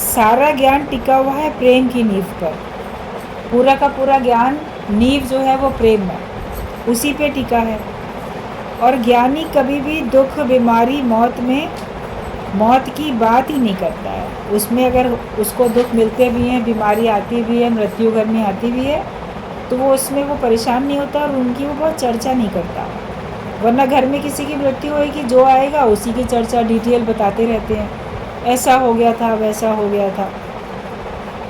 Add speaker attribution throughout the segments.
Speaker 1: सारा ज्ञान टिका हुआ है प्रेम की नींव पर। पूरा का पूरा ज्ञान नींव जो है वो प्रेम है, उसी पे टिका है। और ज्ञानी कभी भी दुख, बीमारी, मौत की बात ही नहीं करता है। उसमें अगर उसको दुख मिलते भी हैं, बीमारी आती भी है, मृत्यु घर में आती भी है, तो वो उसमें वो परेशान नहीं होता और उनकी वो बहुत चर्चा नहीं करता। वरना घर में किसी की मृत्यु होएगी, जो आएगा उसी की चर्चा डिटेल बताते रहते हैं, ऐसा हो गया था, वैसा हो गया था,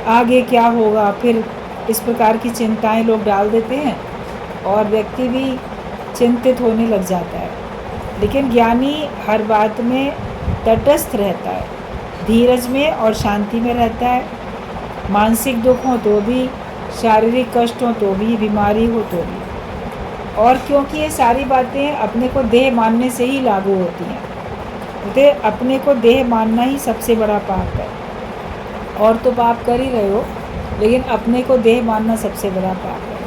Speaker 1: आगे क्या होगा। फिर इस प्रकार की चिंताएं लोग डाल देते हैं और व्यक्ति भी चिंतित होने लग जाता है। लेकिन ज्ञानी हर बात में तटस्थ रहता है, धीरज में और शांति में रहता है। मानसिक दुख हो तो भी, शारीरिक कष्ट हो तो भी, बीमारी हो तो भी। और क्योंकि ये सारी बातें अपने को देह मानने से ही लागू होती हैं, तो अपने को देह मानना ही सबसे बड़ा पाप है। और तो पाप कर ही रहे हो, लेकिन अपने को देह मानना सबसे बड़ा पाप है।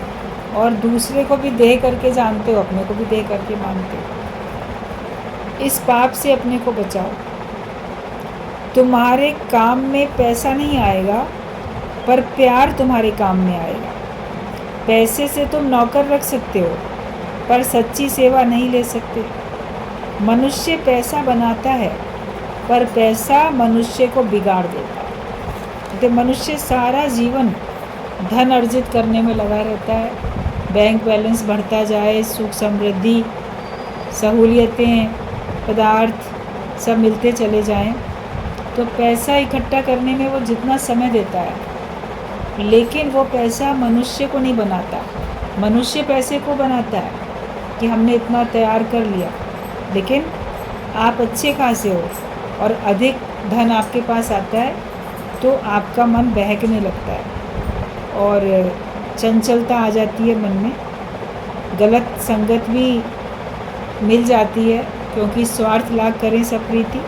Speaker 1: और दूसरे को भी देह करके जानते हो, अपने को भी देह करके मानते हो। इस पाप से अपने को बचाओ। तुम्हारे काम में पैसा नहीं आएगा, पर प्यार तुम्हारे काम में आएगा। पैसे से तुम नौकर रख सकते हो, पर सच्ची सेवा नहीं ले सकते। मनुष्य पैसा बनाता है, पर पैसा मनुष्य को बिगाड़ देता है। तो मनुष्य सारा जीवन धन अर्जित करने में लगा रहता है, बैंक बैलेंस बढ़ता जाए, सुख समृद्धि, सहूलियतें, पदार्थ सब मिलते चले जाएं, तो पैसा इकट्ठा करने में वो जितना समय देता है, लेकिन वो पैसा मनुष्य को नहीं बनाता। मनुष्य पैसे को बनाता है कि हमने इतना तैयार कर लिया। लेकिन आप अच्छे खासे हो और अधिक धन आपके पास आता है, तो आपका मन बहकने लगता है और चंचलता आ जाती है मन में। गलत संगत भी मिल जाती है, क्योंकि स्वार्थ लाग करें सब प्रीति।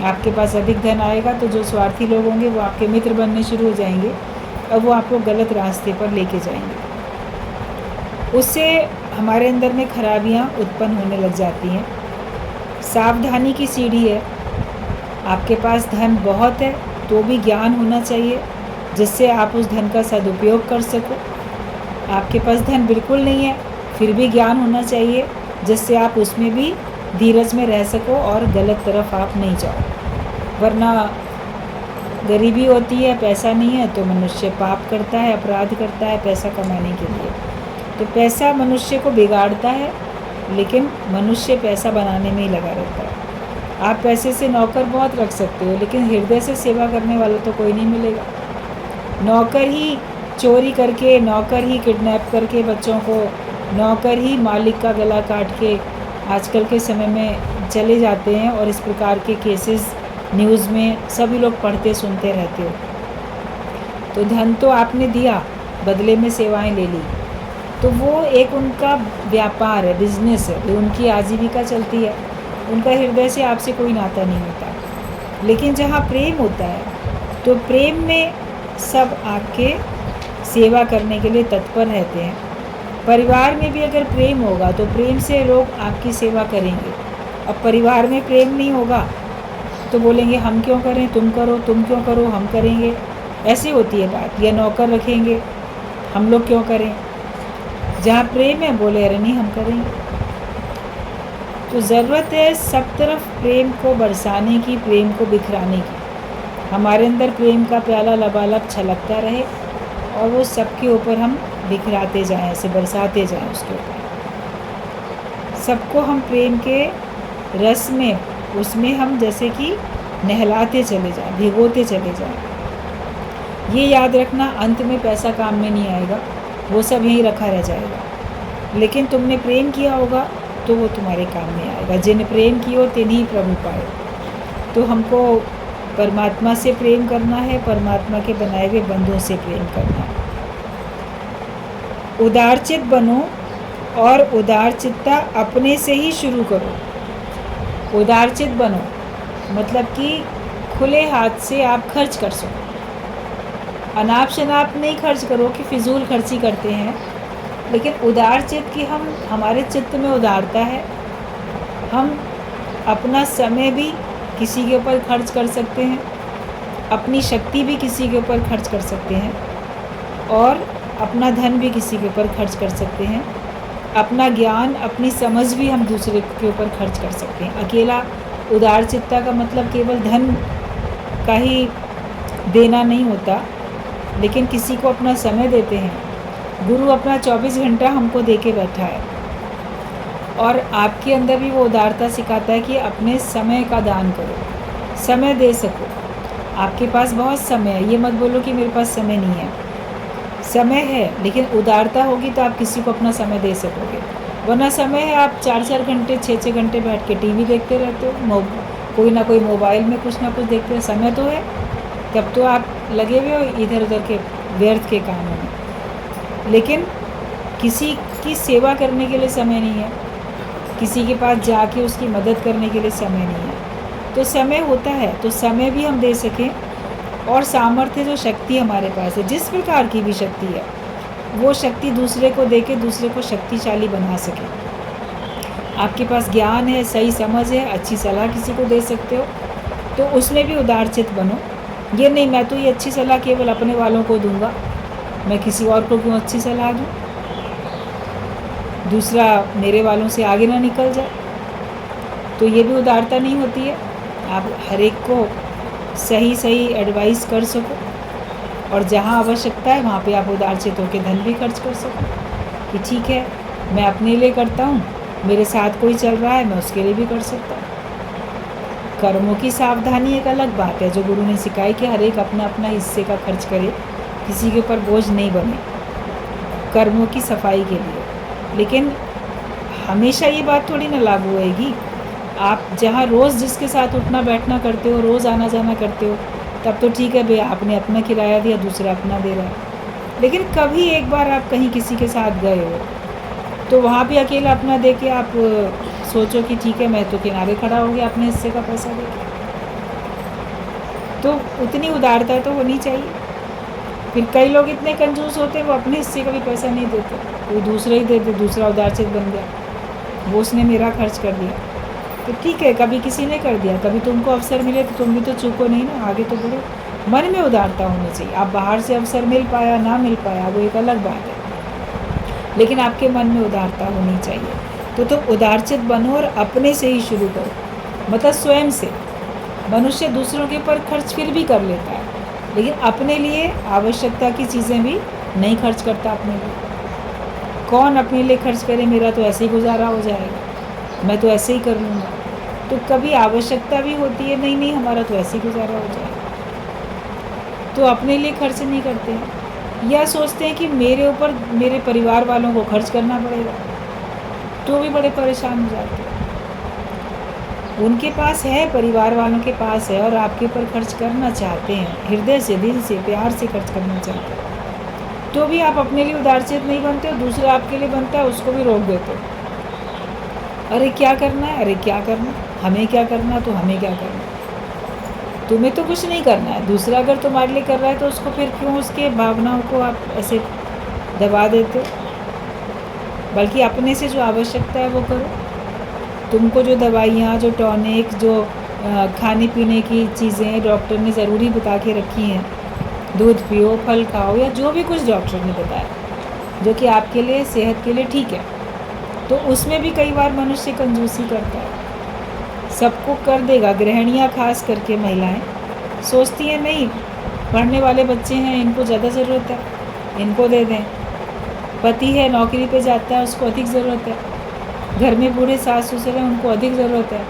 Speaker 1: आपके पास अधिक धन आएगा तो जो स्वार्थी लोग होंगे वो आपके मित्र बनने शुरू हो जाएंगे और वो आपको गलत रास्ते पर लेके जाएंगे। उससे हमारे अंदर में खराबियाँ उत्पन्न होने लग जाती हैं। सावधानी की सीढ़ी है। आपके पास धन बहुत है तो भी ज्ञान होना चाहिए, जिससे आप उस धन का सदुपयोग कर सको। आपके पास धन बिल्कुल नहीं है, फिर भी ज्ञान होना चाहिए, जिससे आप उसमें भी धीरज में रह सको और गलत तरफ आप नहीं जाओ। वरना गरीबी होती है, पैसा नहीं है, तो मनुष्य पाप करता है, अपराध करता है पैसा कमाने के लिए। तो पैसा मनुष्य को बिगाड़ता है, लेकिन मनुष्य पैसा बनाने में ही लगा रहता है। आप पैसे से नौकर बहुत रख सकते हो, लेकिन हृदय से सेवा करने वाला तो कोई नहीं मिलेगा। नौकर ही चोरी करके, नौकर ही किडनैप करके बच्चों को, नौकर ही मालिक का गला काट के आजकल के समय में चले जाते हैं। और इस प्रकार के केसेस न्यूज़ में सभी लोग पढ़ते सुनते रहते हो। तो धन तो आपने दिया, बदले में सेवाएं ले ली, तो वो एक उनका व्यापार है, बिजनेस है, तो उनकी आजीविका चलती है। उनका हृदय से आपसे कोई नाता नहीं होता। लेकिन जहाँ प्रेम होता है, तो प्रेम में सब आपके सेवा करने के लिए तत्पर रहते हैं। परिवार में भी अगर प्रेम होगा तो प्रेम से लोग आपकी सेवा करेंगे। अब परिवार में प्रेम नहीं होगा तो बोलेंगे हम क्यों करें, तुम करो, तुम क्यों करो, हम करेंगे, ऐसी होती है बात। या नौकर रखेंगे, हम लोग क्यों करें। जहाँ प्रेम है बोले अरे नहीं हम करेंगे। तो ज़रूरत है सब तरफ प्रेम को बरसाने की, प्रेम को बिखराने की। हमारे अंदर प्रेम का प्याला लबालब छलकता रहे और वो सबके ऊपर हम बिखराते जाएं, ऐसे बरसाते जाएं उसके ऊपर। सबको हम प्रेम के रस में, उसमें हम जैसे कि नहलाते चले जाएं, भिगोते चले जाएं। ये याद रखना, अंत में पैसा काम में नहीं आएगा, वो सब यहीं रखा रह जाएगा। लेकिन तुमने प्रेम किया होगा तो वो तुम्हारे काम में आएगा। जिन प्रेम कियो तिन्हीं प्रभु पाए। तो हमको परमात्मा से प्रेम करना है, परमात्मा के बनाए हुए बंधुओं से प्रेम करना है। उदारचित बनो और उदारचित्ता अपने से ही शुरू करो। उदारचित बनो मतलब कि खुले हाथ से आप खर्च कर सको। अनाप शनाप नहीं खर्च करो कि फिजूल खर्ची करते हैं, लेकिन उदार चित्त की हमारे चित्त में उदारता है। हम अपना समय भी किसी के ऊपर खर्च कर सकते हैं, अपनी शक्ति भी किसी के ऊपर खर्च कर सकते हैं और अपना धन भी किसी के ऊपर खर्च कर सकते हैं। अपना ज्ञान, अपनी समझ भी हम दूसरे के ऊपर खर्च कर सकते हैं। अकेला उदार चित्ता का मतलब केवल धन का ही देना नहीं होता, लेकिन किसी को अपना समय देते हैं। गुरु अपना 24 घंटा हमको दे के बैठा है और आपके अंदर भी वो उदारता सिखाता है कि अपने समय का दान करो, समय दे सको। आपके पास बहुत समय है, ये मत बोलो कि मेरे पास समय नहीं है। समय है, लेकिन उदारता होगी तो आप किसी को अपना समय दे सकोगे। वरना समय है, आप 4-4 घंटे 6-6 घंटे बैठ के टीवी देखते रहते हो, कोई ना कोई मोबाइल में कुछ ना कुछ देखते हो। समय तो है, तब तो आप लगे हुए हो इधर उधर के व्यर्थ के कामों में। लेकिन किसी की सेवा करने के लिए समय नहीं है, किसी के पास जाके उसकी मदद करने के लिए समय नहीं है। तो समय होता है तो समय भी हम दे सकें, और सामर्थ्य जो शक्ति हमारे पास है, जिस प्रकार की भी शक्ति है, वो शक्ति दूसरे को दे के दूसरे को शक्तिशाली बना सके। आपके पास ज्ञान है, सही समझ है, अच्छी सलाह किसी को दे सकते हो, तो उसमें भी उदारचित बनो। ये नहीं मैं तो ये अच्छी सलाह केवल अपने वालों को दूंगा, मैं किसी और को क्यों अच्छी सलाह दूँ, दूसरा मेरे वालों से आगे ना निकल जाए, तो ये भी उदारता नहीं होती है। आप हर एक को सही एडवाइस कर सको, और जहाँ आवश्यकता है वहाँ पे आप उदारचित होकर धन भी खर्च कर सको कि ठीक है, मैं अपने लिए करता हूँ, मेरे साथ कोई चल रहा है, मैं उसके लिए भी कर सकता हूँ। कर्मों की सावधानी एक अलग बात है, जो गुरु ने सिखाई कि हर एक अपना अपना हिस्से का खर्च करे, किसी के ऊपर बोझ नहीं बने कर्मों की सफाई के लिए। लेकिन हमेशा ये बात थोड़ी ना लागू होएगी। आप जहाँ रोज़ जिसके साथ उठना बैठना करते हो, रोज़ आना जाना करते हो, तब तो ठीक है भाई, आपने अपना किराया दिया, दूसरा अपना दे रहा है। लेकिन कभी एक बार आप कहीं किसी के साथ गए हो, तो वहाँ भी अकेला अपना दे के आप सोचो कि ठीक है, मैं तो किनारे खड़ा हो गया अपने हिस्से का पैसा दे के। तो उतनी उदारता तो होनी चाहिए। फिर कई लोग इतने कंजूस होते हैं, वो अपने हिस्से का भी पैसा नहीं देते, कोई दूसरा ही दे दे, दूसरा उदारचित बन गया, वो उसने मेरा खर्च कर दिया। तो ठीक है, कभी किसी ने कर दिया, कभी तुमको अवसर मिले तो तुम भी तो चूको नहीं ना, आगे तो बढ़ो। मन में उदारता होनी चाहिए। आप बाहर से अवसर मिल पाया ना मिल पाया वो एक अलग बात है, लेकिन आपके मन में उदारता होनी चाहिए। तो उदारचित बनो और अपने से ही शुरू करो, मतलब स्वयं से। मनुष्य दूसरों के ऊपर खर्च फिर भी कर लेता है, लेकिन अपने लिए आवश्यकता की चीज़ें भी नहीं खर्च करता अपने लिए। कौन अपने लिए खर्च करे, मेरा तो ऐसे ही गुजारा हो जाएगा, मैं तो ऐसे ही कर लूँगा। तो कभी आवश्यकता भी होती है, नहीं हमारा तो ऐसे ही गुजारा हो जाएगा, तो अपने लिए खर्च नहीं करते हैं, या सोचते हैं कि मेरे ऊपर मेरे परिवार वालों को खर्च करना पड़ेगा, तो भी बड़े परेशान हो जाते हैं। उनके पास है, परिवार वालों के पास है, और आपके ऊपर खर्च करना चाहते हैं, हृदय से, दिल से, प्यार से खर्च करना चाहते हैं, तो भी आप अपने लिए उदारचित नहीं बनते हो, दूसरा आपके लिए बनता है, उसको भी रोक देते हो। अरे क्या करना है, अरे क्या करना, हमें क्या करना, तो हमें क्या करना, तुम्हें तो कुछ नहीं करना है। दूसरा अगर तुम्हारे लिए कर रहा है तो उसको फिर क्यों उसके भावनाओं को आप ऐसे दबा देते हो। बल्कि अपने से जो आवश्यकता है वो करो। तुमको जो दवाइयाँ, जो टॉनिक, जो खाने पीने की चीज़ें डॉक्टर ने ज़रूरी बता के रखी हैं, दूध पियो, फल खाओ, या जो भी कुछ डॉक्टर ने बताया जो कि आपके लिए, सेहत के लिए ठीक है, तो उसमें भी कई बार मनुष्य कंजूसी करता है। सबको कर देगा, गृहिणियाँ खास करके महिलाएं सोचती हैं नहीं, पढ़ने वाले बच्चे हैं, इनको ज़्यादा ज़रूरत है, इनको दे दें। पति है, नौकरी पे जाता है, उसको अधिक ज़रूरत है। घर में बूढ़े सास ससुर हैं, उनको अधिक ज़रूरत है,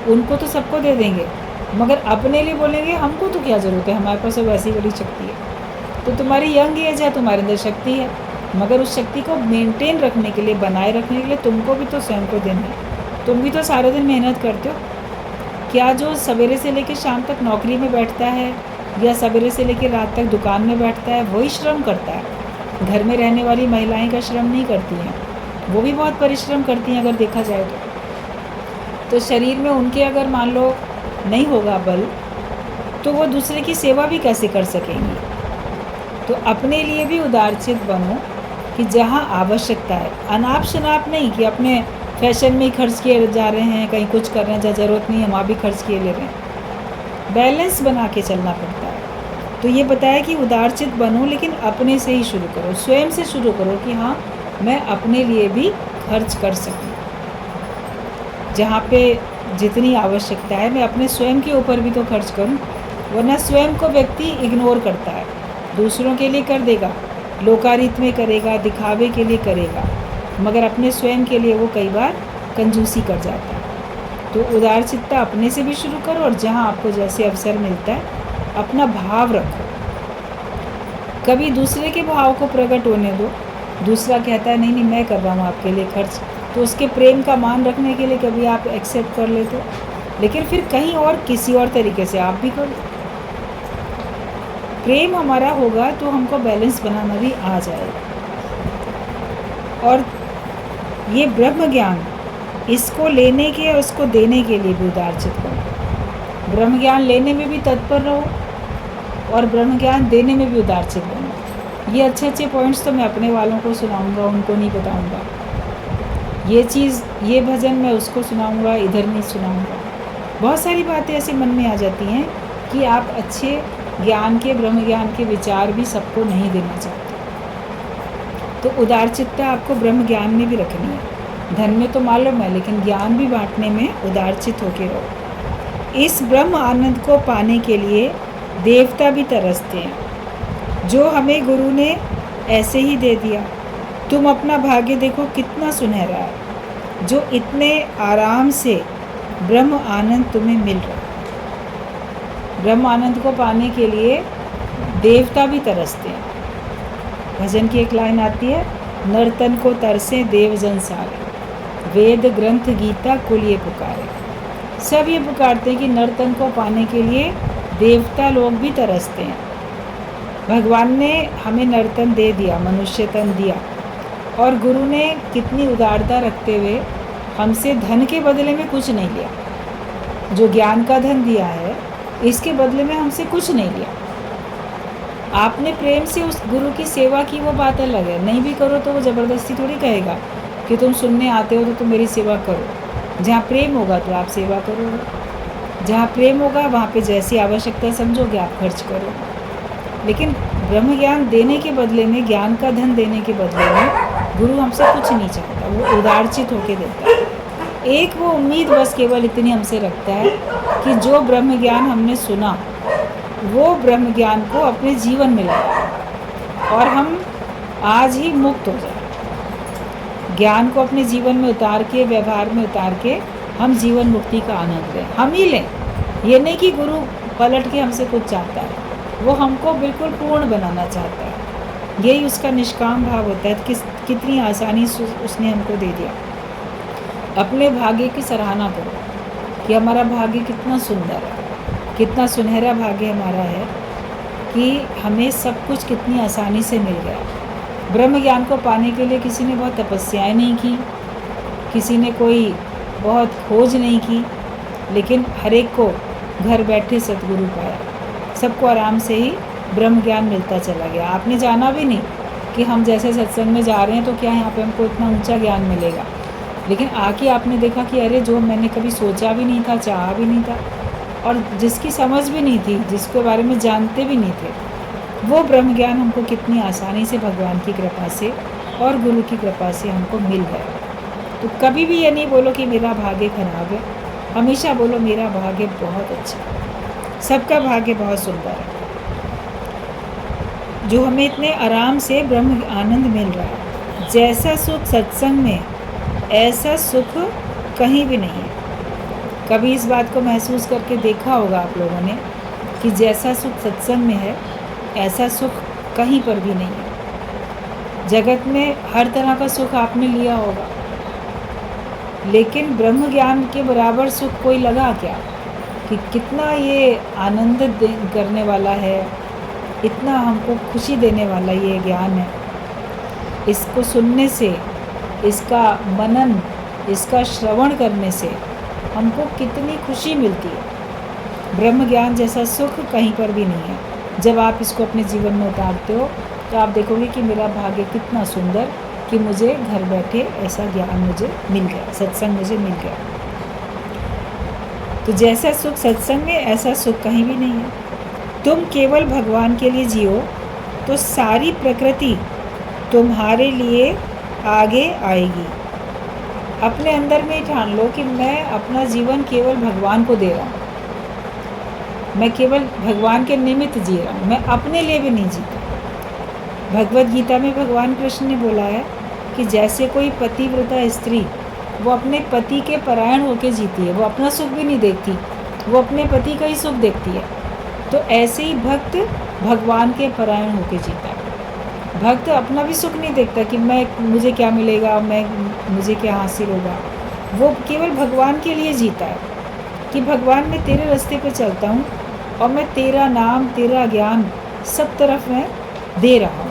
Speaker 1: उनको तो सबको दे देंगे, मगर अपने लिए बोलेंगे हमको तो क्या ज़रूरत है, हमारे पास तो वैसी बड़ी शक्ति है। तो तुम्हारी यंग एज है, तुम्हारे अंदर शक्ति है, मगर उस शक्ति को मेंटेन रखने के लिए, बनाए रखने के लिए तुमको भी तो स्वयं को देना है। तुम भी तो सारे दिन मेहनत करते हो। क्या जो सवेरे से लेकर शाम तक नौकरी में बैठता है, या सवेरे से लेकर रात तक दुकान में बैठता है, वही श्रम करता है। घर में रहने वाली महिलाएं का श्रम नहीं करती हैं, वो भी बहुत परिश्रम करती हैं अगर देखा जाए तो शरीर में उनके अगर मान लो नहीं होगा बल, तो वो दूसरे की सेवा भी कैसे कर सकेंगी। तो अपने लिए भी उदारचित बनो कि जहाँ आवश्यकता है, अनाप शनाप नहीं कि अपने फैशन में ही खर्च किए जा रहे हैं, कहीं कुछ कर रहे हैं जहाँ ज़रूरत नहीं है वहाँ भी खर्च किए ले रहे हैं। बैलेंस बना के चलना पड़ता है। तो ये बताया कि उदारचित बनो, लेकिन अपने से ही शुरू करो, स्वयं से शुरू करो कि हाँ मैं अपने लिए भी खर्च कर सकूँ। जहाँ पे जितनी आवश्यकता है मैं अपने स्वयं के ऊपर भी तो खर्च करूँ, वरना स्वयं को व्यक्ति इग्नोर करता है। दूसरों के लिए कर देगा, लोकारित में करेगा, दिखावे के लिए करेगा, मगर अपने स्वयं के लिए वो कई बार कंजूसी कर जाता है। तो उदारचित्ता अपने से भी शुरू करो, और जहाँ आपको जैसे अवसर मिलता है अपना भाव रखो। कभी दूसरे के भाव को प्रकट होने दो। दूसरा कहता है नहीं नहीं मैं कर रहा हूँ आपके लिए खर्च, तो उसके प्रेम का मान रखने के लिए कभी आप एक्सेप्ट कर लेते हो, लेकिन फिर कहीं और किसी और तरीके से आप भी करो। प्रेम हमारा होगा तो हमको बैलेंस बनाना भी आ जाएगा। और ये ब्रह्म ज्ञान, इसको लेने के और उसको देने के लिए भी उदारचित बनो। ब्रह्म ज्ञान लेने में भी तत्पर रहो और ब्रह्म ज्ञान देने में भी उदारचित बनो। ये अच्छे अच्छे पॉइंट्स तो मैं अपने वालों को सुनाऊंगा, उनको नहीं बताऊंगा। ये चीज़, ये भजन मैं उसको सुनाऊंगा, इधर नहीं सुनाऊंगा। बहुत सारी बातें ऐसे मन में आ जाती हैं कि आप अच्छे ज्ञान के, ब्रह्म ज्ञान के विचार भी सबको नहीं देना चाहते। तो उदारचित्ता आपको ब्रह्म ज्ञान में भी रखनी है। धन में तो मालूम है, लेकिन ज्ञान भी बांटने में उदारचित होके रहो। इस ब्रह्म आनंद को पाने के लिए देवता भी तरसते हैं, जो हमें गुरु ने ऐसे ही दे दिया। तुम अपना भाग्य देखो कितना सुनहरा है, जो इतने आराम से ब्रह्म आनंद तुम्हें मिल रहा है। ब्रह्म आनंद को पाने के लिए देवता भी तरसते हैं। भजन की एक लाइन आती है, नर्तन को तरसे देवजन सारे, वेद ग्रंथ गीता कुल ये पुकारे। सब ये पुकारते हैं कि नर्तन को पाने के लिए देवता लोग भी तरसते हैं। भगवान ने हमें नर्तन दे दिया, मनुष्य तन दिया, और गुरु ने कितनी उदारता रखते हुए हमसे धन के बदले में कुछ नहीं लिया। जो ज्ञान का धन दिया है, इसके बदले में हमसे कुछ नहीं लिया। आपने प्रेम से उस गुरु की सेवा की, वो बात अलग है। नहीं भी करो तो वो ज़बरदस्ती थोड़ी कहेगा कि तुम सुनने आते हो तो तुम मेरी सेवा करो। जहाँ प्रेम होगा तो आप सेवा करोगे, जहाँ प्रेम होगा वहाँ पे जैसी आवश्यकता समझोगे आप खर्च करो। लेकिन ब्रह्म ज्ञान देने के बदले में, ज्ञान का धन देने के बदले में गुरु हमसे कुछ नहीं चाहता, वो उदारचित होके देता है। एक वो उम्मीद बस केवल इतनी हमसे रखता है कि जो ब्रह्म ज्ञान हमने सुना, वो ब्रह्म ज्ञान को अपने जीवन में लाए और हम आज ही मुक्त हो जाए। ज्ञान को अपने जीवन में उतार के, व्यवहार में उतार के हम जीवन मुक्ति का आनंद लें, हम ही लें। ये नहीं कि गुरु पलट के हमसे कुछ चाहता है, वो हमको बिल्कुल पूर्ण बनाना चाहता है। यही उसका निष्काम भाव होता है कि कितनी आसानी से उसने हमको दे दिया। अपने भाग्य की सराहना करो कि हमारा भाग्य कितना सुंदर है, कितना सुनहरा भाग्य हमारा है कि हमें सब कुछ कितनी आसानी से मिल गया। ब्रह्म ज्ञान को पाने के लिए किसी ने बहुत तपस्याएं नहीं की, किसी ने कोई बहुत खोज नहीं की, लेकिन हर एक को घर बैठे सतगुरु पाया। सबको आराम से ही ब्रह्म ज्ञान मिलता चला गया। आपने जाना भी नहीं कि हम जैसे सत्संग में जा रहे हैं तो क्या यहाँ पे हमको इतना ऊंचा ज्ञान मिलेगा, लेकिन आके आपने देखा कि अरे जो मैंने कभी सोचा भी नहीं था, चाहा भी नहीं था, और जिसकी समझ भी नहीं थी, जिसके बारे में जानते भी नहीं थे, वो ब्रह्म ज्ञान हमको कितनी आसानी से भगवान की कृपा से और गुरु की कृपा से हमको मिल गया। तो कभी भी ये नहीं बोलो कि मेरा भाग्य खराब है, हमेशा बोलो मेरा भाग्य बहुत अच्छा है। सबका भाग्य बहुत सुंदर है, जो हमें इतने आराम से ब्रह्म आनंद मिल रहा है। जैसा सुख सत्संग में, ऐसा सुख कहीं भी नहीं है। कभी इस बात को महसूस करके देखा होगा आप लोगों ने कि जैसा सुख सत्संग में है, ऐसा सुख कहीं पर भी नहीं है। जगत में हर तरह का सुख आपने लिया होगा, लेकिन ब्रह्म ज्ञान के बराबर सुख कोई लगा क्या? कि कितना ये आनंद करने वाला है, इतना हमको खुशी देने वाला ये ज्ञान है। इसको सुनने से, इसका मनन, इसका श्रवण करने से हमको कितनी खुशी मिलती है। ब्रह्म ज्ञान जैसा सुख कहीं पर भी नहीं है। जब आप इसको अपने जीवन में उतारते हो तो आप देखोगे कि मेरा भाग्य कितना सुंदर कि मुझे घर बैठे ऐसा ज्ञान मुझे मिल गया, सत्संग मुझे मिल गया। तो जैसा सुख सत्संग में, ऐसा सुख कहीं भी नहीं है। तुम केवल भगवान के लिए जियो तो सारी प्रकृति तुम्हारे लिए आगे आएगी। अपने अंदर में ठान लो कि मैं अपना जीवन केवल भगवान को दे रहा हूँ, मैं केवल भगवान के निमित्त जी रहा हूँ, मैं अपने लिए भी नहीं जीता। भगवद गीता में भगवान कृष्ण ने बोला है कि जैसे कोई पतिव्रता स्त्री वो अपने पति के परायण होकर जीती है, वो अपना सुख भी नहीं देखती, वो अपने पति का ही सुख देखती है, तो ऐसे ही भक्त भगवान के परायण होकर जीता है। भक्त अपना भी सुख नहीं देखता कि मुझे क्या मिलेगा, मुझे क्या हासिल होगा। वो केवल भगवान के लिए जीता है कि भगवान मैं तेरे रास्ते पे चलता हूँ और मैं तेरा नाम तेरा ज्ञान सब तरफ मैं दे रहा हूँ,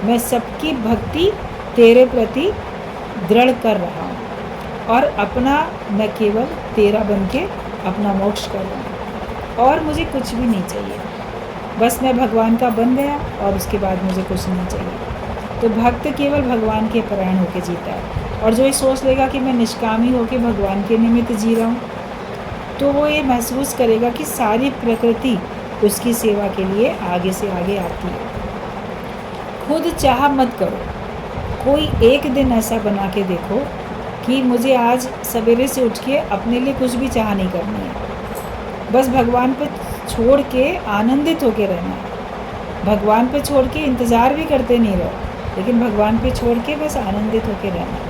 Speaker 1: मैं सबकी भक्ति तेरे प्रति दृढ़ कर रहा हूँ और अपना मैं केवल तेरा बन के अपना मोक्ष कर रहा हूँ और मुझे कुछ भी नहीं चाहिए, बस मैं भगवान का बन गया और उसके बाद मुझे कुछ नहीं चाहिए। तो भक्त केवल भगवान के परायण होकर जीता है। और जो ये सोच लेगा कि मैं निष्कामी होकर भगवान के निमित्त जी रहा हूँ, तो वो ये महसूस करेगा कि सारी प्रकृति उसकी सेवा के लिए आगे से आगे आती है। खुद चाह मत करो, कोई एक दिन ऐसा बना के देखो कि मुझे आज सवेरे से उठ के अपने लिए कुछ भी चाह नहीं करनी है, बस भगवान पे छोड़ के आनंदित होके रहना है। भगवान पे छोड़ के इंतज़ार भी करते नहीं रहो, लेकिन भगवान पे छोड़ के बस आनंदित होके रहना है।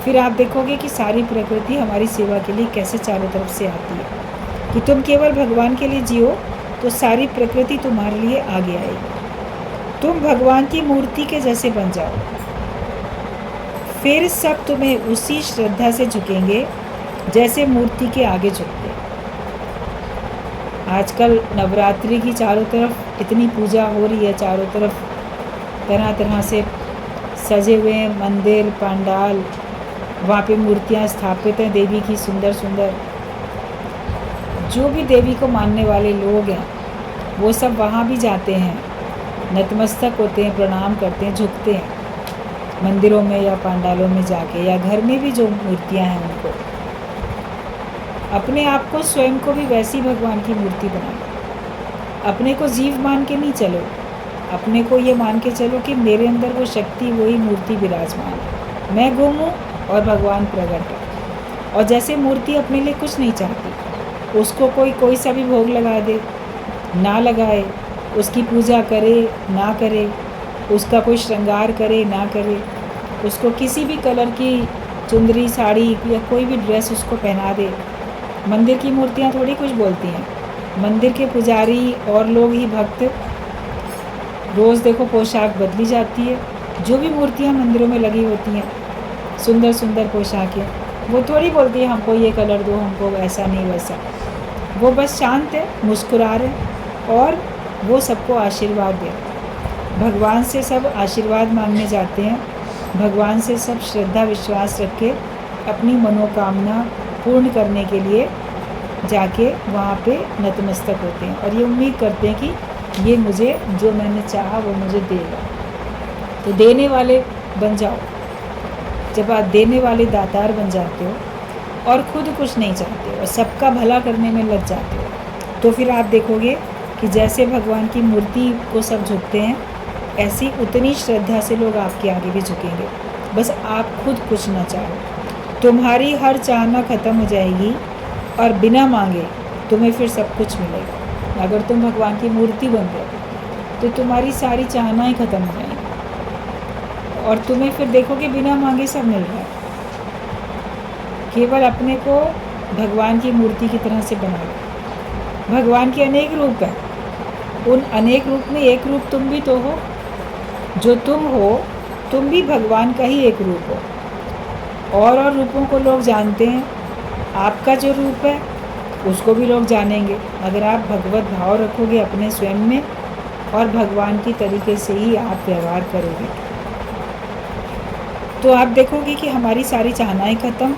Speaker 1: फिर आप देखोगे कि सारी प्रकृति हमारी सेवा के लिए कैसे चारों तरफ से आती है कि तुम केवल भगवान के लिए जियो तो सारी प्रकृति तुम्हारे लिए आगे आएगी। तुम भगवान की मूर्ति के जैसे बन जाओ, फिर सब तुम्हें उसी श्रद्धा से झुकेंगे जैसे मूर्ति के आगे झुकते। आजकल नवरात्रि की चारों तरफ इतनी पूजा हो रही है, चारों तरफ तरह तरह से सजे हुए हैं मंदिर पंडाल, वहाँ पे मूर्तियाँ स्थापित हैं देवी की सुंदर सुंदर। जो भी देवी को मानने वाले लोग हैं वो सब वहाँ भी जाते हैं, नतमस्तक होते हैं, प्रणाम करते हैं, झुकते हैं मंदिरों में या पंडालों में जाके, या घर में भी जो मूर्तियाँ हैं उनको। अपने आप को स्वयं को भी वैसी भगवान की मूर्ति बनाओ। अपने को जीव मान के नहीं चलो, अपने को ये मान के चलो कि मेरे अंदर वो शक्ति वही मूर्ति विराजमान है, मैं गुम हूँ और भगवान प्रकट है। और जैसे मूर्ति अपने लिए कुछ नहीं चाहती, उसको कोई सा भी भोग लगा दे ना लगाए, उसकी पूजा करे ना करे, उसका कोई श्रृंगार करे ना करे, उसको किसी भी कलर की चुंदरी साड़ी या कोई भी ड्रेस उसको पहना दे। मंदिर की मूर्तियाँ थोड़ी कुछ बोलती हैं, मंदिर के पुजारी और लोग ही भक्त, रोज़ देखो पोशाक बदली जाती है। जो भी मूर्तियाँ मंदिरों में लगी होती हैं सुंदर सुंदर पोशाकें, वो थोड़ी बोलती है हमको ये कलर दो, हमको ऐसा नहीं वैसा। वो बस शांत है, मुस्कुरा रहे और वो सबको आशीर्वाद दे। भगवान से सब आशीर्वाद मांगने जाते हैं, भगवान से सब श्रद्धा विश्वास रख के अपनी मनोकामना पूर्ण करने के लिए जाके वहाँ पे नतमस्तक होते हैं और ये उम्मीद करते हैं कि ये मुझे जो मैंने चाहा वो मुझे देगा। तो देने वाले बन जाओ। जब आप देने वाले दातार बन जाते हो और ख़ुद कुछ नहीं चाहते हो और सबका भला करने में लग जाते हो, तो फिर आप देखोगे कि जैसे भगवान की मूर्ति को सब झुकते हैं, ऐसी उतनी श्रद्धा से लोग आपके आगे भी झुकेंगे। बस आप खुद कुछ ना चाहो, तुम्हारी हर चाहना ख़त्म हो जाएगी और बिना मांगे तुम्हें फिर सब कुछ मिलेगा। अगर तुम भगवान की मूर्ति बन गए तो तुम्हारी सारी चाहनाएँ ख़त्म हो जाएंगी और तुम्हें फिर देखोगे बिना मांगे सब मिल रहा है। केवल अपने को भगवान की मूर्ति की तरह से बना लो। भगवान के अनेक रूप हैं, उन अनेक रूप में एक रूप तुम भी तो हो। जो तुम हो तुम भी भगवान का ही एक रूप हो। और रूपों को लोग जानते हैं, आपका जो रूप है उसको भी लोग जानेंगे अगर आप भगवत भाव रखोगे अपने स्वयं में और भगवान की तरीके से ही आप व्यवहार करोगे। तो आप देखोगे कि हमारी सारी चाहनाएं ख़त्म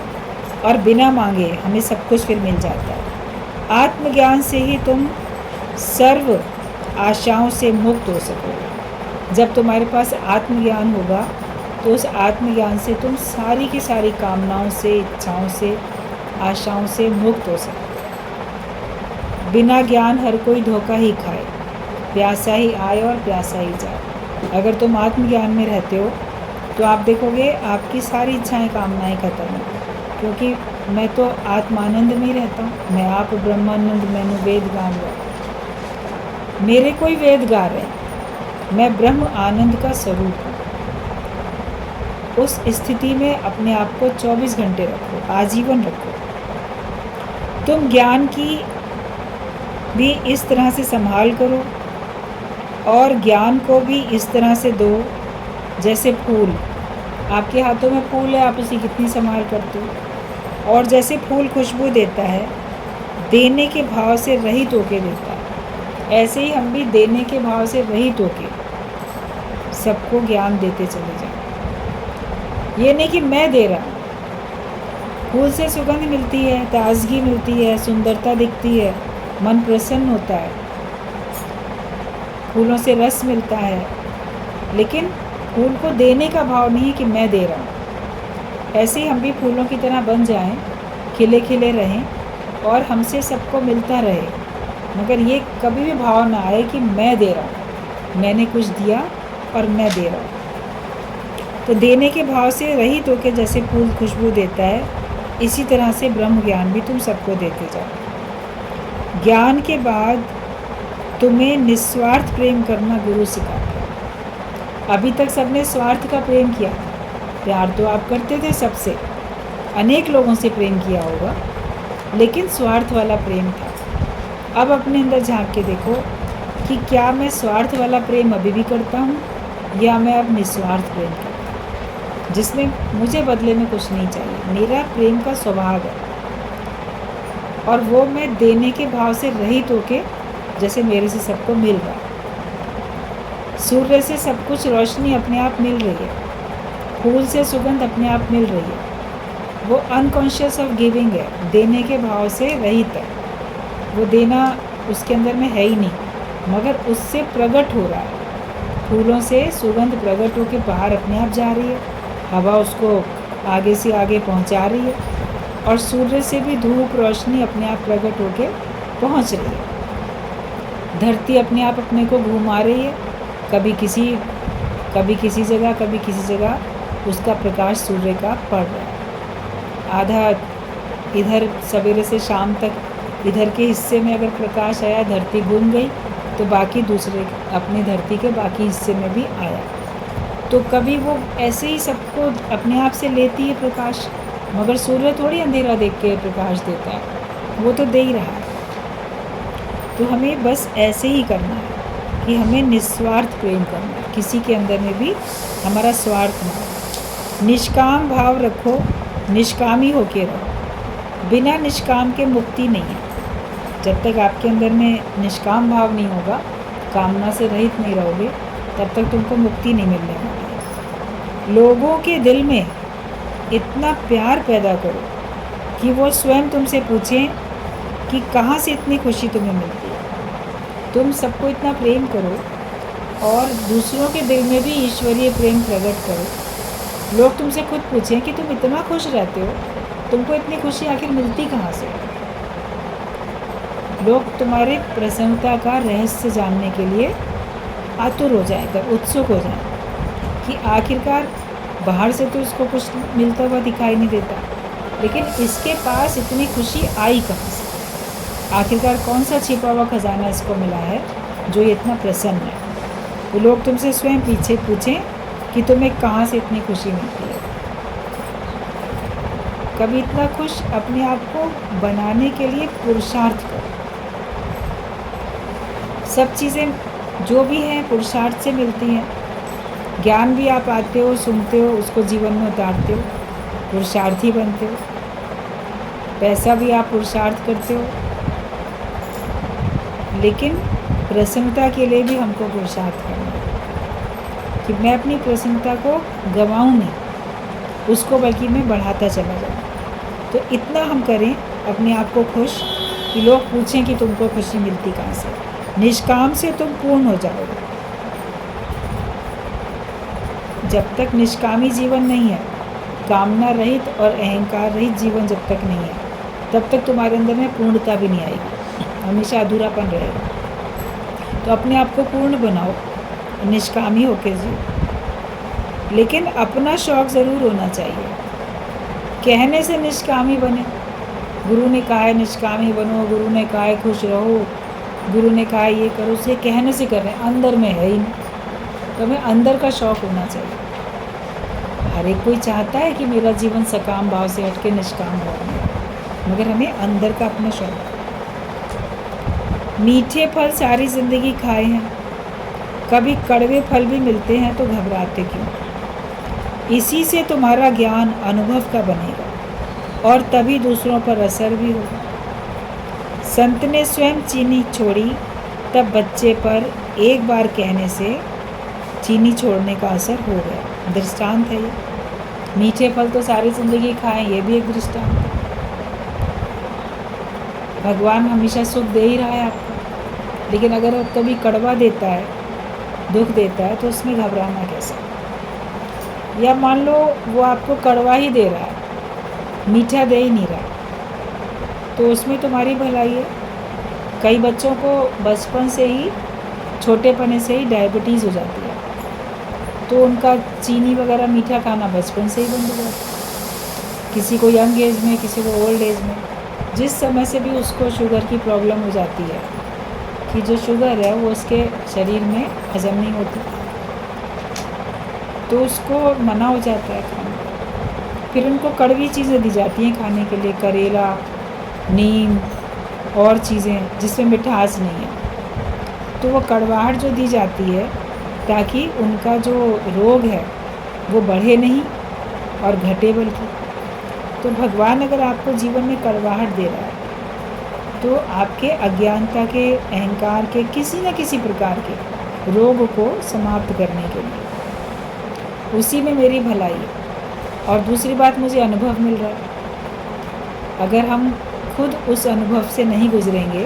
Speaker 1: और बिना मांगे हमें सब कुछ फिर मिल जाता है। आत्मज्ञान से ही तुम सर्व आशाओं से मुक्त हो सकोगे। जब तुम्हारे पास आत्मज्ञान होगा तो उस आत्मज्ञान से तुम सारी की सारी कामनाओं से, इच्छाओं से, आशाओं से मुक्त हो सकोगे। बिना ज्ञान हर कोई धोखा ही खाए। प्यासा ही आए और प्यासा ही जाए। अगर तुम आत्मज्ञान में रहते हो तो आप देखोगे आपकी सारी इच्छाएं कामनाएं खत्म हैं, क्योंकि मैं तो आत्मानंद में ही रहता हूँ। मैं आप ब्रह्मानंद मैंने वेद गान गा, मेरे कोई वेद गा रहे हैं, मैं ब्रह्म आनंद का स्वरूप हूँ। उस स्थिति में अपने आप को 24 घंटे रखो, आजीवन रखो। तुम ज्ञान की भी इस तरह से संभाल करो और ज्ञान को भी इस तरह से दो जैसे फूल। आपके हाथों में फूल है, आप उसे कितनी संभाल करते हो। और जैसे फूल खुशबू देता है, देने के भाव से रहित होके देता है, ऐसे ही हम भी देने के भाव से रहित होके सबको ज्ञान देते चले जाएं। ये नहीं कि मैं दे रहा हूँ। फूल से सुगंध मिलती है, ताजगी मिलती है, सुंदरता दिखती है, मन प्रसन्न होता है, फूलों से रस मिलता है, लेकिन फूल को देने का भाव नहीं है कि मैं दे रहा हूँ। ऐसे ही हम भी फूलों की तरह बन जाएं, खिले खिले रहें और हमसे सबको मिलता रहे, मगर ये कभी भी भाव ना आए कि मैं दे रहा हूँ, मैंने कुछ दिया और मैं दे रहा हूँ। तो देने के भाव से रहित होकर जैसे फूल खुशबू देता है, इसी तरह से ब्रह्म ज्ञान भी तुम सबको देते जाओ। ज्ञान के बाद तुम्हें निस्वार्थ प्रेम करना गुरु सिखाता है। अभी तक सबने स्वार्थ का प्रेम किया, प्यार तो आप करते थे सबसे, अनेक लोगों से प्रेम किया होगा, लेकिन स्वार्थ वाला प्रेम था। अब अपने अंदर झांक के देखो कि क्या मैं स्वार्थ वाला प्रेम अभी भी करता हूँ या मैं अब निस्वार्थ प्रेम करता हूँ, जिसमें मुझे बदले में कुछ नहीं चाहिए। मेरा प्रेम का स्वभाव है और वो मैं देने के भाव से रहित होके जैसे मेरे से सबको मिल रहा है। सूर्य से सब कुछ रोशनी अपने आप मिल रही है, फूल से सुगंध अपने आप मिल रही है। वो अनकॉन्शियस ऑफ गिविंग है, देने के भाव से रहित है। वो देना उसके अंदर में है ही नहीं, मगर उससे प्रकट हो रहा है। फूलों से सुगंध प्रकट होकर बाहर अपने आप जा रही है, हवा उसको आगे से आगे पहुंचा रही है, और सूर्य से भी धूप रोशनी अपने आप प्रकट होकर पहुंच रही है। धरती अपने आप अपने को घुमा रही है, कभी किसी जगह कभी किसी जगह उसका प्रकाश सूर्य का पड़ रहा है। आधा इधर सवेरे से शाम तक इधर के हिस्से में अगर प्रकाश आया, धरती घूम गई, तो बाकी दूसरे अपनी धरती के बाकी हिस्से में भी आया। तो कभी वो ऐसे ही सबको अपने आप से लेती है प्रकाश, मगर सूर्य थोड़ी अंधेरा देख के प्रकाश देता है, वो तो दे ही रहा है। तो हमें बस ऐसे ही करना है कि हमें निस्वार्थ प्रेम करना है, किसी के अंदर में भी हमारा स्वार्थ ना हो। निष्काम भाव रखो, निष्कामी होके रहो। बिना निष्काम के मुक्ति नहीं है। जब तक आपके अंदर में निष्काम भाव नहीं होगा, कामना से रहित नहीं रहोगे, तब तक तुमको मुक्ति नहीं मिलने वाली है। लोगों के दिल में इतना प्यार पैदा करो कि वो स्वयं तुमसे पूछें कि कहाँ से इतनी खुशी तुम्हें मिलती है। तुम सबको इतना प्रेम करो और दूसरों के दिल में भी ईश्वरीय प्रेम प्रकट करो। लोग तुमसे खुद पूछें कि तुम इतना खुश रहते हो, तुमको इतनी खुशी आखिर मिलती कहाँ से। लोग तुम्हारे प्रसन्नता का रहस्य जानने के लिए आतुर हो जाएगा, उत्सुक हो जाए कि आखिरकार बाहर से तो इसको कुछ मिलता हुआ दिखाई नहीं देता, लेकिन इसके पास इतनी खुशी आई कहाँ से। आखिरकार कौन सा छिपा हुआ खजाना इसको मिला है जो ये इतना प्रसन्न है। वो लोग तुमसे स्वयं पीछे पूछें कि तुम्हें कहाँ से इतनी खुशी मिलती है। कभी इतना खुश अपने आप को बनाने के लिए पुरुषार्थ करो। सब चीज़ें जो भी हैं पुरुषार्थ से मिलती हैं। ज्ञान भी आप आते हो, सुनते हो, उसको जीवन में उतारते हो, पुरुषार्थी बनते हो। पैसा भी आप पुरुषार्थ करते हो, लेकिन प्रसन्नता के लिए भी हमको पुरुषार्थ करना है कि मैं अपनी प्रसन्नता को गंवाऊँ नहीं, उसको बल्कि मैं बढ़ाता चला जाऊँ। तो इतना हम करें अपने आप को खुश कि लोग पूछें कि तुमको खुशी मिलती कहाँ से। निष्काम से तुम पूर्ण हो जाओगे। जब तक निष्कामी जीवन नहीं है, कामना रहित और अहंकार रहित जीवन जब तक नहीं है, तब तक तुम्हारे अंदर में पूर्णता भी नहीं आएगी, हमेशा अधूरापन रहेगा। तो अपने आप को पूर्ण बनाओ, निष्कामी होके जियो, लेकिन अपना शौक़ ज़रूर होना चाहिए। कहने से निष्कामी बने, गुरु ने कहा है निष्कामी बनो, गुरु ने कहा है खुश रहो, गुरु ने कहा है ये करो, उसे कहने से कर रहे हैं, अंदर में है ही नहीं। तो हमें अंदर का शौक़ होना चाहिए। हर एक कोई चाहता है कि मेरा जीवन सकाम भाव से हट के निष्काम भाव में, मगर हमें अंदर का अपना शौक़। मीठे फल सारी ज़िंदगी खाए हैं, कभी कड़वे फल भी मिलते हैं तो घबराते क्यों? इसी से तुम्हारा ज्ञान अनुभव का बनेगा और तभी दूसरों पर असर भी होगा। संत ने स्वयं चीनी छोड़ी, तब बच्चे पर एक बार कहने से चीनी छोड़ने का असर हो गया। दृष्टांत है ये। मीठे फल तो सारी ज़िंदगी खाएं, ये भी एक दृष्टांत है। भगवान हमेशा सुख दे ही रहा है आपको, लेकिन अगर वो कभी कड़वा देता है, दुख देता है, तो उसमें घबराना कैसे? या मान लो वो आपको कड़वा ही दे रहा है, मीठा दे ही नहीं रहा, तो उसमें तुम्हारी भलाई है। कई बच्चों को बचपन से ही, छोटेपने से ही डायबिटीज़ हो जाती है, तो उनका चीनी वगैरह मीठा खाना बचपन से ही बंद हो जाता है। किसी को यंग एज में, किसी को ओल्ड एज में, जिस समय से भी उसको शुगर की प्रॉब्लम हो जाती है कि जो शुगर है वो उसके शरीर में हजम नहीं होती, तो उसको मना हो जाता है खाना। फिर उनको कड़वी चीज़ें दी जाती हैं खाने के लिए, करेला, नीम और चीज़ें जिसमें मिठास नहीं है। तो वो कड़वाहट जो दी जाती है ताकि उनका जो रोग है वो बढ़े नहीं और घटे बल्कि। तो भगवान अगर आपको जीवन में कड़वाहट दे रहा है तो आपके अज्ञानता के, अहंकार के, किसी न किसी प्रकार के रोग को समाप्त करने के लिए, उसी में मेरी भलाई है। और दूसरी बात, मुझे अनुभव मिल रहा है। अगर हम खुद उस अनुभव से नहीं गुजरेंगे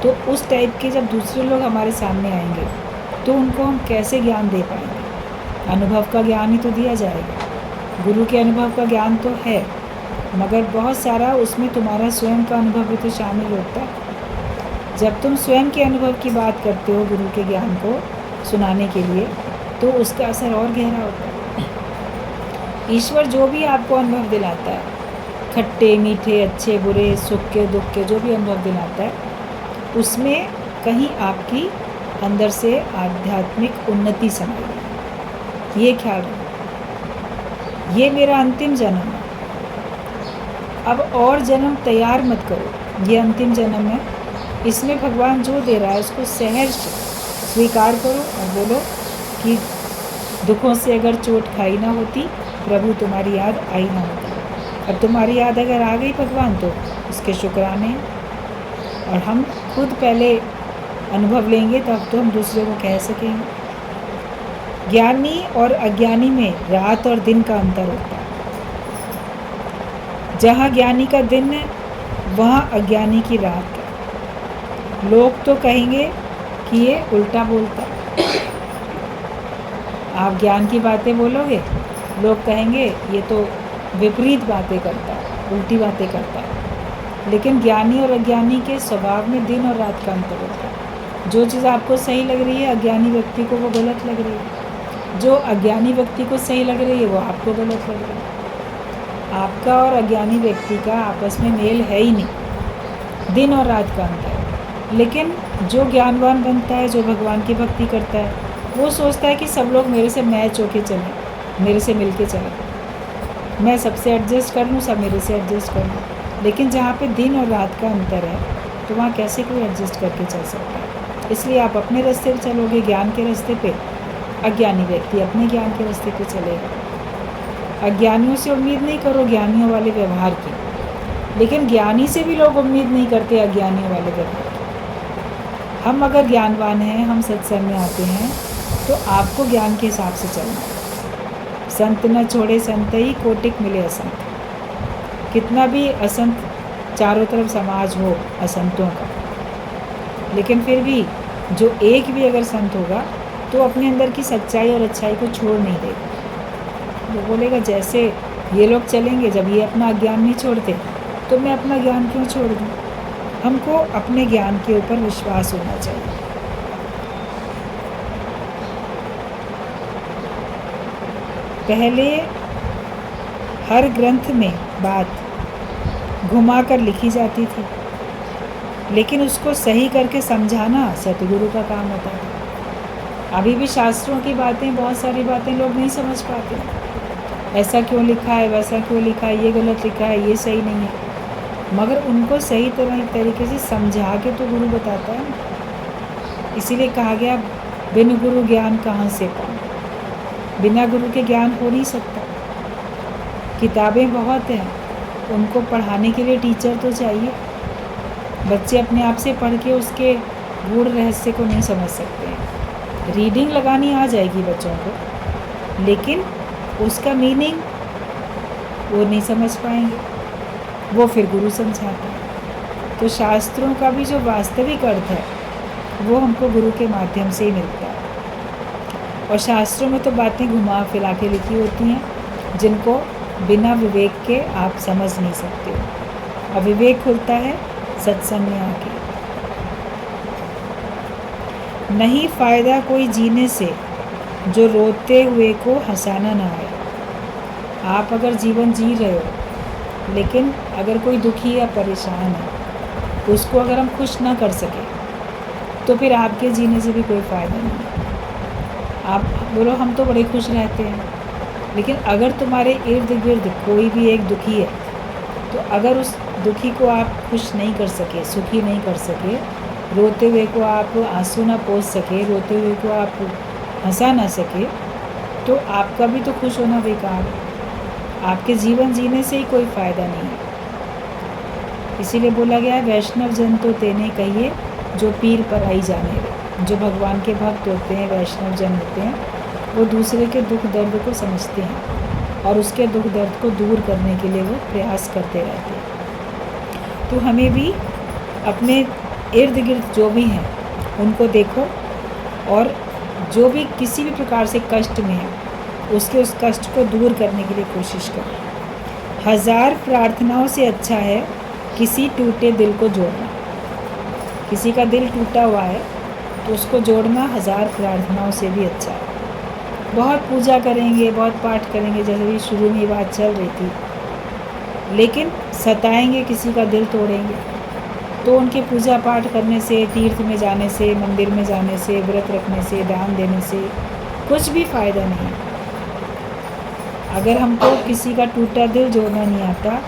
Speaker 1: तो उस टाइप के जब दूसरे लोग हमारे सामने आएंगे तो उनको हम कैसे ज्ञान दे पाएंगे? अनुभव का ज्ञान ही तो दिया जाएगा। गुरु के अनुभव का ज्ञान तो है, मगर बहुत सारा उसमें तुम्हारा स्वयं का अनुभव भी तो शामिल होता है। जब तुम स्वयं के अनुभव की बात करते हो गुरु के ज्ञान को सुनाने के लिए, तो उसका असर और गहरा होता है। ईश्वर जो भी आपको अनुभव दिलाता है, खट्टे मीठे, अच्छे बुरे, सुख के दुख के, जो भी अनुभव दिलाता है, उसमें कहीं आपकी अंदर से आध्यात्मिक उन्नति समाई है। ये ख्याल रखो। ये मेरा अंतिम जन्म है, अब और जन्म तैयार मत करो। ये अंतिम जन्म है, इसमें भगवान जो दे रहा है उसको सहज स्वीकार करो और बोलो कि दुखों से अगर चोट खाई ना होती, प्रभु तुम्हारी याद आई ना होती। और तुम्हारी याद अगर आ गई भगवान, तो उसके शुक्राने हैं। और हम खुद पहले अनुभव लेंगे तब तो हम दूसरे को कह सकेंगे। ज्ञानी और अज्ञानी में रात और दिन का अंतर होता है। जहाँ ज्ञानी का दिन है वहाँ अज्ञानी की रात है। लोग तो कहेंगे कि ये उल्टा बोलता है। आप ज्ञान की बातें बोलोगे, लोग कहेंगे ये तो विपरीत बातें करता है, उल्टी बातें करता है। लेकिन ज्ञानी और अज्ञानी के स्वभाव में दिन और रात का अंतर होता है। जो चीज़ आपको सही लग रही है अज्ञानी व्यक्ति को वो गलत लग रही है, जो अज्ञानी व्यक्ति को सही लग रही है वो आपको गलत लग रही है। आपका और अज्ञानी व्यक्ति का आपस में मेल है ही नहीं, दिन और रात का अंतर है। लेकिन जो ज्ञानवान बनता है, जो भगवान की भक्ति करता है, वो सोचता है कि सब लोग मेरे से मैच होके चलें, मेरे से मिल के चलें, मैं सबसे एडजस्ट कर लूँ, सब मेरे से एडजस्ट कर लूँ। लेकिन जहाँ पे दिन और रात का अंतर है तो वहाँ कैसे कोई एडजस्ट करके चल सकता है? इसलिए आप अपने रास्ते पे चलोगे ज्ञान के रास्ते पे, अज्ञानी व्यक्ति अपने ज्ञान के रास्ते पे चलेगा। अज्ञानियों से उम्मीद नहीं करो ज्ञानियों वाले व्यवहार की, लेकिन ज्ञानी से भी लोग उम्मीद नहीं करते अज्ञानियों वाले व्यवहार की। हम अगर ज्ञानवान हैं, हम सत्संग में आते हैं, तो आपको ज्ञान के हिसाब से चलना है। संत न छोड़े संतई, कोटिक मिले असंत। कितना भी असंत चारों तरफ समाज हो असंतों का, लेकिन फिर भी जो एक भी अगर संत होगा तो अपने अंदर की सच्चाई और अच्छाई को छोड़ नहीं देगा। वो बोलेगा जैसे ये लोग चलेंगे, जब ये अपना ज्ञान नहीं छोड़ते तो मैं अपना ज्ञान क्यों छोड़ दूँ? हमको अपने ज्ञान के ऊपर विश्वास होना चाहिए। पहले हर ग्रंथ में बात घुमाकर लिखी जाती थी, लेकिन उसको सही करके समझाना सतगुरु का काम होता था। अभी भी शास्त्रों की बातें, बहुत सारी बातें लोग नहीं समझ पाते। ऐसा क्यों लिखा है, वैसा क्यों लिखा है, ये गलत लिखा है, ये सही नहीं है। मगर उनको सही तरीके से समझा के तो गुरु बताता है ना। इसीलिए कहा गया, बिन गुरु ज्ञान कहाँ से पाऊँ। बिना गुरु के ज्ञान हो नहीं सकता। किताबें बहुत हैं, उनको पढ़ाने के लिए टीचर तो चाहिए। बच्चे अपने आप से पढ़ के उसके गूढ़ रहस्य को नहीं समझ सकते हैं। रीडिंग लगानी आ जाएगी बच्चों को, लेकिन उसका मीनिंग वो नहीं समझ पाएंगे, वो फिर गुरु समझाता है। तो शास्त्रों का भी जो वास्तविक अर्थ है वो हमको गुरु के माध्यम से ही मिलता है। और शास्त्रों में तो बातें घुमा फिरा के लिखी होती हैं, जिनको बिना विवेक के आप समझ नहीं सकते हो। और विवेक खुलता है सत्संग में आके। नहीं फ़ायदा कोई जीने से जो रोते हुए को हंसाना ना आए। आप अगर जीवन जी रहे हो, लेकिन अगर कोई दुखी या परेशान है, उसको अगर हम खुश ना कर सके, तो फिर आपके जीने से भी कोई फ़ायदा नहीं है। आप बोलो हम तो बड़े खुश रहते हैं, लेकिन अगर तुम्हारे इर्द गिर्द कोई भी एक दुखी है, तो अगर उस दुखी को आप खुश नहीं कर सके, सुखी नहीं कर सके, रोते हुए को आप आंसू ना पोंछ सके, रोते हुए को आप हंसा ना सके, तो आपका भी तो खुश होना बेकार है। आपके जीवन जीने से ही कोई फ़ायदा नहीं है। इसीलिए बोला गया है, वैष्णव जन तो तेने कहिए जो पीर पर आई जाने रे। जो भगवान के भक्त होते हैं, वैष्णव जन होते हैं, वो दूसरे के दुख दर्द को समझते हैं और उसके दुख दर्द को दूर करने के लिए वो प्रयास करते रहते हैं। तो हमें भी अपने इर्द गिर्द जो भी हैं उनको देखो, और जो भी किसी भी प्रकार से कष्ट में है, उसके उस कष्ट को दूर करने के लिए कोशिश करो। 1000 प्रार्थनाओं से अच्छा है किसी टूटे दिल को जोड़ना। किसी का दिल टूटा हुआ है तो उसको जोड़ना 1000 प्रार्थनाओं से भी अच्छा है। बहुत पूजा करेंगे, बहुत पाठ करेंगे, जैसे भी शुरू में ये बात चल रही थी, लेकिन सताएंगे, किसी का दिल तोड़ेंगे, तो उनके पूजा पाठ करने से, तीर्थ में जाने से, मंदिर में जाने से, व्रत रखने से, दान देने से कुछ भी फ़ायदा नहीं। अगर हमको किसी का टूटा दिल जोड़ना नहीं आता,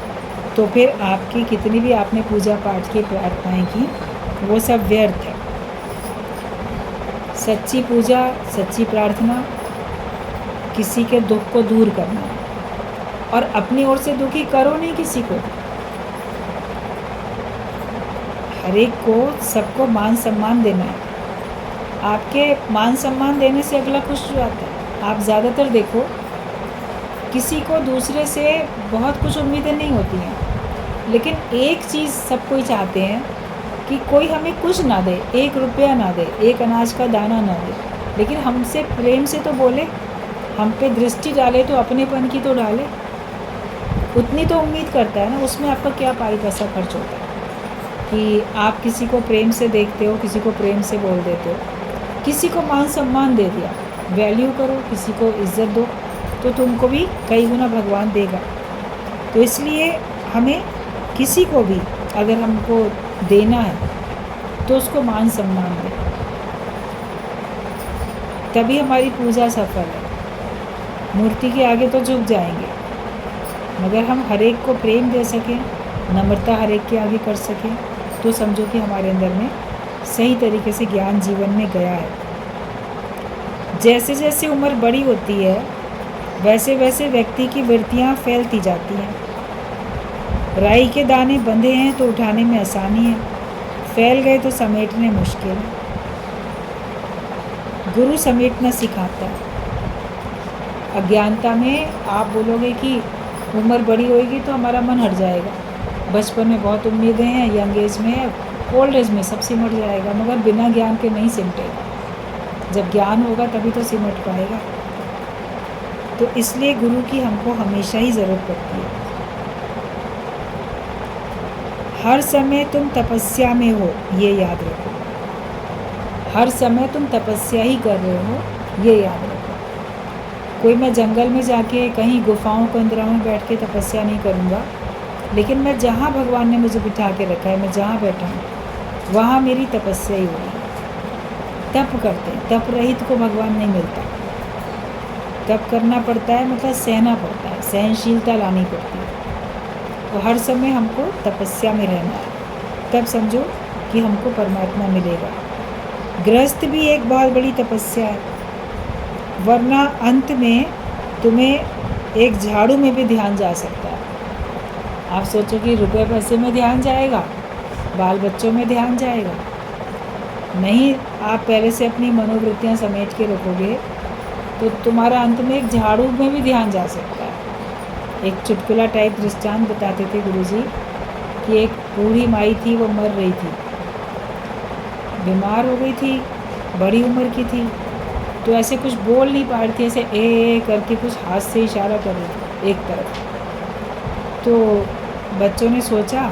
Speaker 1: तो फिर आपकी कितनी भी आपने पूजा पाठ की प्रार्थनाएं की, वो सब व्यर्थ है। सच्ची पूजा, सच्ची प्रार्थना किसी के दुख को दूर करना है, और अपनी ओर से दुखी करो नहीं किसी को। हर एक को, सबको मान सम्मान देना है। आपके मान सम्मान देने से अगला खुश हो जाता है। आप ज़्यादातर देखो, किसी को दूसरे से बहुत कुछ उम्मीदें नहीं होती हैं, लेकिन एक चीज़ सब कोई चाहते हैं कि कोई हमें कुछ ना दे, 1 रुपया ना दे, 1 अनाज का दाना ना दे, लेकिन हमसे प्रेम से तो बोले, हम पे दृष्टि डाले तो अपनेपन की तो डाले। उतनी तो उम्मीद करता है ना। उसमें आपका क्या पाई पैसा खर्च होता है कि आप किसी को प्रेम से देखते हो, किसी को प्रेम से बोल देते हो, किसी को मान सम्मान दे दिया। वैल्यू करो, किसी को इज़्ज़त दो, तो तुमको भी कई गुना भगवान देगा। तो इसलिए हमें किसी को भी अगर हमको देना है तो उसको मान सम्मान दें, तभी हमारी पूजा सफल है। मूर्ति के आगे तो झुक जाएंगे, मगर हम हर एक को प्रेम दे सकें, नम्रता हर एक के आगे कर सकें, तो समझो कि हमारे अंदर में सही तरीके से ज्ञान जीवन में गया है। जैसे जैसे उम्र बड़ी होती है, वैसे वैसे व्यक्ति की वृत्तियाँ फैलती जाती हैं। राई के दाने बंधे हैं तो उठाने में आसानी है, फैल गए तो समेटने मुश्किल है। गुरु समेटना सिखाता है। अज्ञानता में आप बोलोगे कि उम्र बड़ी होएगी तो हमारा मन हट जाएगा, बचपन में बहुत उम्मीदें हैं, यंग एज में है, ओल्ड एज में सब सिमट जाएगा, मगर बिना ज्ञान के नहीं सिमटेगा। जब ज्ञान होगा तभी तो सिमट पाएगा। तो इसलिए गुरु की हमको हमेशा ही ज़रूरत पड़ती है। हर समय तुम तपस्या में हो, ये याद रखो। हर समय तुम तपस्या ही कर रहे हो, ये याद रखो। कोई मैं जंगल में जाके कहीं गुफाओं के अंदर में बैठ के तपस्या नहीं करूँगा, लेकिन मैं जहाँ भगवान ने मुझे बिठा के रखा है, मैं जहाँ बैठा हूँ वहाँ मेरी तपस्या ही हो रही है। तप करते हैं, तप रहित को भगवान नहीं मिलता। तप करना पड़ता है, मतलब सहना पड़ता है, सहनशीलता लानी पड़ती है। तो हर समय हमको तपस्या में रहना है, तब समझो कि हमको परमात्मा मिलेगा। गृहस्थ भी एक बहुत बड़ी तपस्या है, वरना अंत में तुम्हें एक झाड़ू में भी ध्यान जा सकता है। आप सोचो कि रुपए पैसे में ध्यान जाएगा, बाल बच्चों में ध्यान जाएगा, नहीं। आप पहले से अपनी मनोवृत्तियाँ समेट के रखोगे तो तुम्हारा अंत में एक झाड़ू में भी ध्यान जा सकता है। एक चुटकुला टाइप दृष्टांत बताते थे गुरुजी कि एक बूढ़ी माई थी, वो मर रही थी, बीमार हो गई थी, बड़ी उम्र की थी, तो ऐसे कुछ बोल नहीं पा रही थी, ऐसे ए करके कुछ हाथ से इशारा कर रही थी एक तरफ। तो बच्चों ने सोचा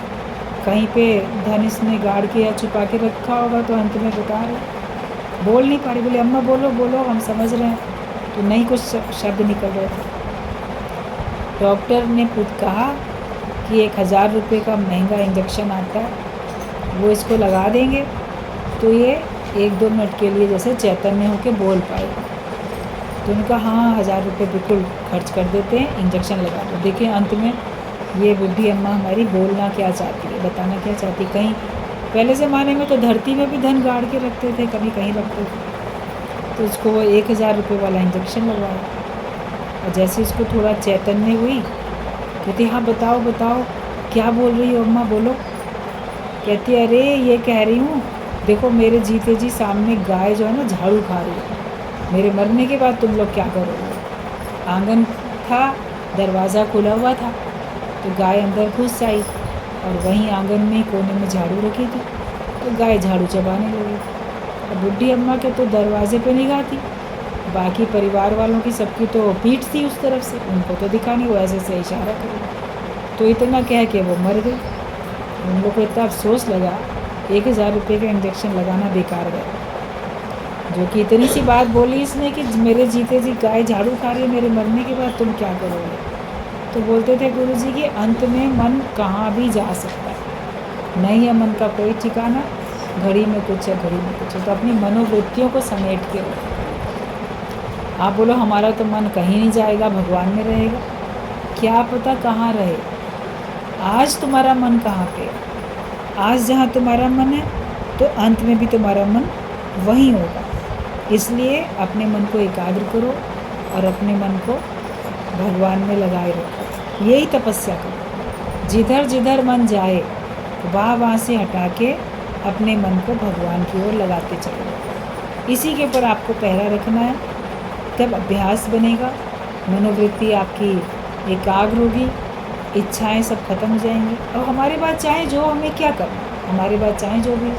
Speaker 1: कहीं पे धन इसने गाड़ के या छुपा के रखा होगा, तो अंत में बता रहे, बोल नहीं पा रही, बोले अम्मा बोलो बोलो हम समझ रहे हैं, तो नहीं कुछ शब्द निकल रहे थे। डॉक्टर ने खुद कहा कि 1000 रुपये का महंगा इंजेक्शन आता है, वो इसको लगा देंगे तो ये 1-2 मिनट के लिए जैसे चैतन्य होकर बोल पाएगा। तो उनका हाँ 1000 रुपये बिल्कुल खर्च कर देते हैं, इंजेक्शन लगा दो। देखिए अंत में ये बुढ़ी अम्मा हमारी बोलना क्या चाहती है, बताना क्या चाहती है। कहीं पहले ज़माने में तो धरती में भी धन गाड़ के रखते थे, कभी कहीं रखते थे, तो उसको वो 1000 रुपये वाला इंजेक्शन लगवाया। और जैसे उसको थोड़ा चैतन्य हुई, कहती हाँ बताओ बताओ क्या बोल रही हो अम्मा, बोलो। कहती अरे ये कह रही हूँ देखो मेरे जीते जी सामने गाय जो है ना झाड़ू खा रही है, मेरे मरने के बाद तुम लोग क्या करोगे। आंगन था, दरवाज़ा खुला हुआ था, तो गाय अंदर घुस आई और वहीं आंगन में कोने में झाड़ू रखी थी, तो गाय झाड़ू चबाने लगी। अब बुढ़ी अम्मा के तो दरवाजे पे निगाह थी, बाकी परिवार वालों की सबकी तो पीठ थी उस तरफ से, उनको तो दिखा नहीं, वो ऐसे से इशारा करे। तो इतना कह के वो मर गई। उन लोग को इतना अफसोस लगा, 1000 रुपये का इंजेक्शन लगाना बेकार गया। जो कि इतनी सी बात बोली इसने कि मेरे जीते जी गाय झाड़ू खा रही है, मेरे मरने के बाद तुम क्या करोगे। तो बोलते थे गुरुजी कि अंत में मन कहाँ भी जा सकता है, नहीं है मन का कोई ठिकाना, घड़ी में कुछ है घड़ी में कुछ है। तो अपनी मनोवृत्तियों को समेट के रखो। आप बोलो हमारा तो मन कहीं नहीं जाएगा, भगवान में रहेगा, क्या पता कहाँ रहे। आज तुम्हारा मन कहाँ पे, आज जहाँ तुम्हारा मन है तो अंत में भी तुम्हारा मन वहीं होगा। इसलिए अपने मन को एकाग्र करो और अपने मन को भगवान में लगाए रखो, यही तपस्या करो। जिधर जिधर मन जाए वहाँ से हटा के अपने मन को भगवान की ओर लगाते चलो। इसी के ऊपर आपको पहरा रखना है, तब अभ्यास बनेगा, मनोवृत्ति आपकी एकाग्र होगी, इच्छाएं सब खत्म हो जाएंगी। अब हमारे बाद चाहे जो हमें क्या करना, हमारे बाद चाहे जो भी,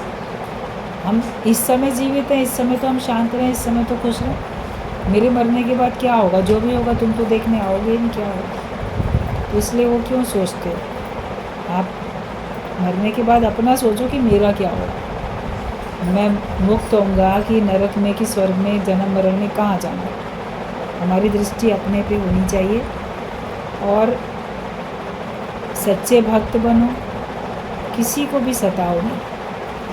Speaker 1: हम इस समय जीवित हैं, इस समय तो हम शांत रहें, इस समय तो खुश रहें। मेरे मरने के बाद क्या होगा, जो भी होगा तुम तो देखने आओगे नहीं क्या होगा। तो इसलिए वो क्यों सोचते हो, आप मरने के बाद अपना सोचो कि मेरा क्या होगा, मैं मुक्त होऊंगा कि नरक में कि स्वर्ग में, जन्म मरण में कहाँ जाना। हमारी दृष्टि अपने पे होनी चाहिए और सच्चे भक्त बनो, किसी को भी सताओ नहीं,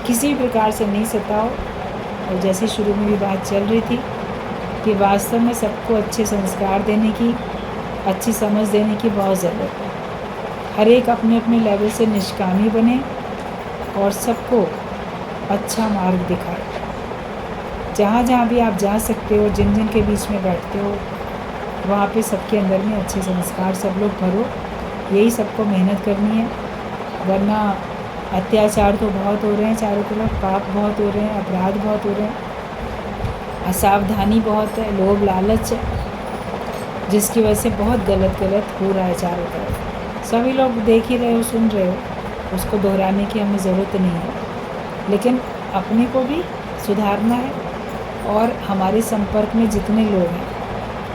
Speaker 1: किसी भी प्रकार से नहीं सताओ। और जैसे शुरू में भी बात चल रही थी कि वास्तव में सबको अच्छे संस्कार देने की, अच्छी समझ देने की बहुत ज़रूरत है। हर एक अपने अपने लेवल से निष्कामी बने और सबको अच्छा मार्ग दिखाए। जहाँ जहाँ भी आप जा सकते हो, जिन जिन के बीच में बैठते हो, वहाँ पे सबके अंदर में अच्छे संस्कार सब लोग भरो। यही सबको मेहनत करनी है, वरना अत्याचार तो बहुत हो रहे हैं चारों तरफ, पाप बहुत हो रहे हैं, अपराध बहुत हो रहे हैं, असावधानी बहुत है, लोभ लालच है, जिसकी वजह से बहुत गलत हो रहा है चारों तरफ। सभी लोग देख ही रहे हो, सुन रहे हो, उसको दोहराने की हमें ज़रूरत नहीं है। लेकिन अपने को भी सुधारना है और हमारे संपर्क में जितने लोग हैं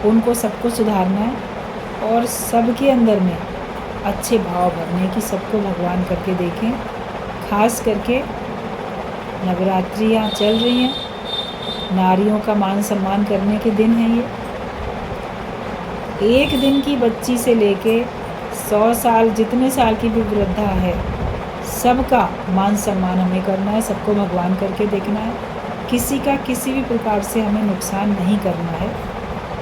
Speaker 1: उनको सबको सुधारना है और सबके अंदर में अच्छे भाव भरने की, सबको भगवान करके देखें। खास करके नवरात्रियाँ चल रही हैं, नारियों का मान सम्मान करने के दिन हैं ये, एक दिन की बच्ची से लेके 100 साल, जितने साल की भी वृद्धा है, सबका मान सम्मान हमें करना है, सबको भगवान करके देखना है, किसी का किसी भी प्रकार से हमें नुकसान नहीं करना है,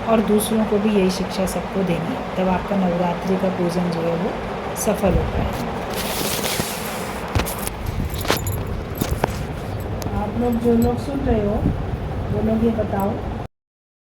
Speaker 1: और दूसरों को भी यही शिक्षा सबको देनी है। तब आपका नवरात्रि का पूजन जो है वो सफल हो पाएगा। आप लोग जो लोग सुन रहे हो वो लोग ये बताओ